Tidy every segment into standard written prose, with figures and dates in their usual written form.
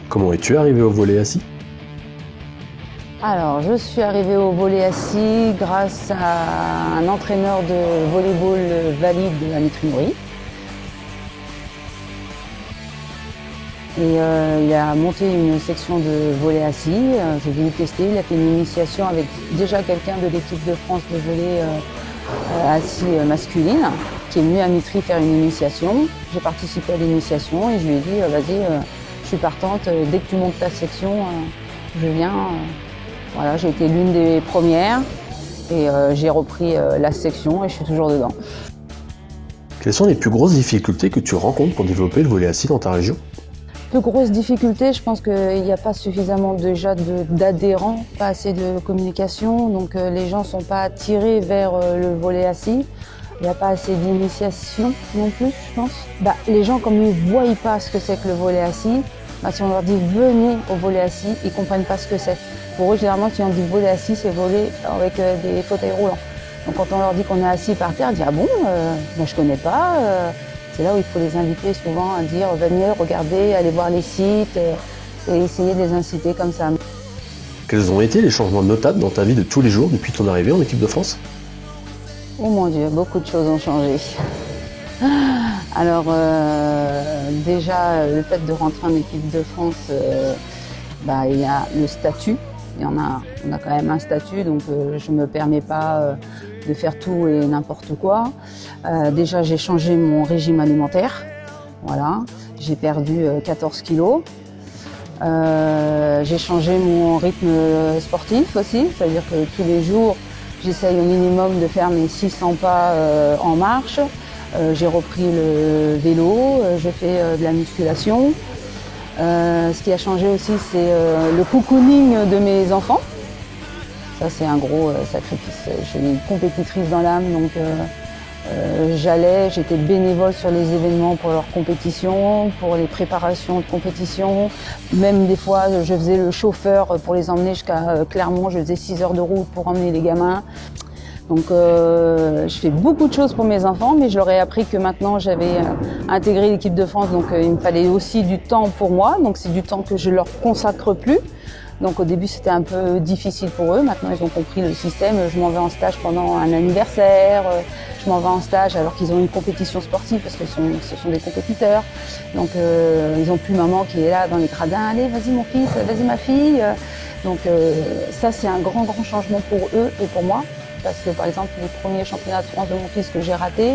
Comment es-tu arrivé au volley assis? Alors, je suis arrivée au volley assis grâce à un entraîneur de volleyball valide à Mitry-Mory. Et il a monté une section de volley assis. J'ai voulu tester. Il a fait une initiation avec déjà quelqu'un de l'équipe de France de volley assis masculine qui est venu à Mitry faire une initiation. J'ai participé à l'initiation et je lui ai dit vas-y, je suis partante. Dès que tu montes ta section, je viens. Voilà, j'ai été l'une des premières et j'ai repris la section et je suis toujours dedans. Quelles sont les plus grosses difficultés que tu rencontres pour développer le volley assis dans ta région? Plus grosse difficulté, je pense qu'il n'y a pas suffisamment déjà d'adhérents, pas assez de communication, donc les gens ne sont pas attirés vers le volley assis. Il n'y a pas assez d'initiation non plus, je pense. Les gens, comme ils ne voient pas ce que c'est que le volley assis, si on leur dit venez au volley assis, ils ne comprennent pas ce que c'est. Pour eux, généralement, si on dit volley assis, c'est volley avec des fauteuils roulants. Donc quand on leur dit qu'on est assis par terre, ils disent ah bon, moi je connais pas. C'est là où il faut les inviter souvent à dire venez, regardez, allez voir les sites et essayer de les inciter comme ça. Quels ont été les changements notables dans ta vie de tous les jours depuis ton arrivée en équipe de France? Oh mon Dieu, beaucoup de choses ont changé. Alors déjà, le fait de rentrer en équipe de France, il y a le statut. On a quand même un statut, donc je ne me permets pas de faire tout et n'importe quoi. Déjà, j'ai changé mon régime alimentaire. Voilà, j'ai perdu 14 kilos. J'ai changé mon rythme sportif aussi, c'est-à-dire que tous les jours, j'essaye au minimum de faire mes 600 pas en marche. J'ai repris le vélo, je fais de la musculation. Ce qui a changé aussi, c'est le cocooning de mes enfants. Ça, c'est un gros sacrifice. Je suis une compétitrice dans l'âme, donc j'étais bénévole sur les événements pour leurs compétitions, pour les préparations de compétition. Même des fois, je faisais le chauffeur pour les emmener jusqu'à Clermont. Je faisais 6 heures de route pour emmener les gamins. Donc je fais beaucoup de choses pour mes enfants, mais je leur ai appris que maintenant j'avais intégré l'équipe de France, donc il me fallait aussi du temps pour moi, donc c'est du temps que je leur consacre plus. Donc au début c'était un peu difficile pour eux, maintenant ils ont compris le système, je m'en vais en stage pendant un anniversaire, je m'en vais en stage alors qu'ils ont une compétition sportive parce que ce sont des compétiteurs. Donc ils n'ont plus maman qui est là dans les gradins, allez vas-y mon fils, vas-y ma fille. Donc ça c'est un grand changement pour eux et pour moi. Parce que par exemple les premiers championnats de France de mon fils que j'ai ratés,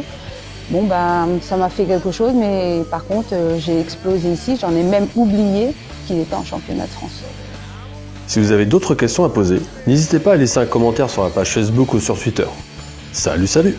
ça m'a fait quelque chose, mais par contre j'ai explosé ici, j'en ai même oublié qu'il était en championnat de France. Si vous avez d'autres questions à poser, n'hésitez pas à laisser un commentaire sur la page Facebook ou sur Twitter. Salut!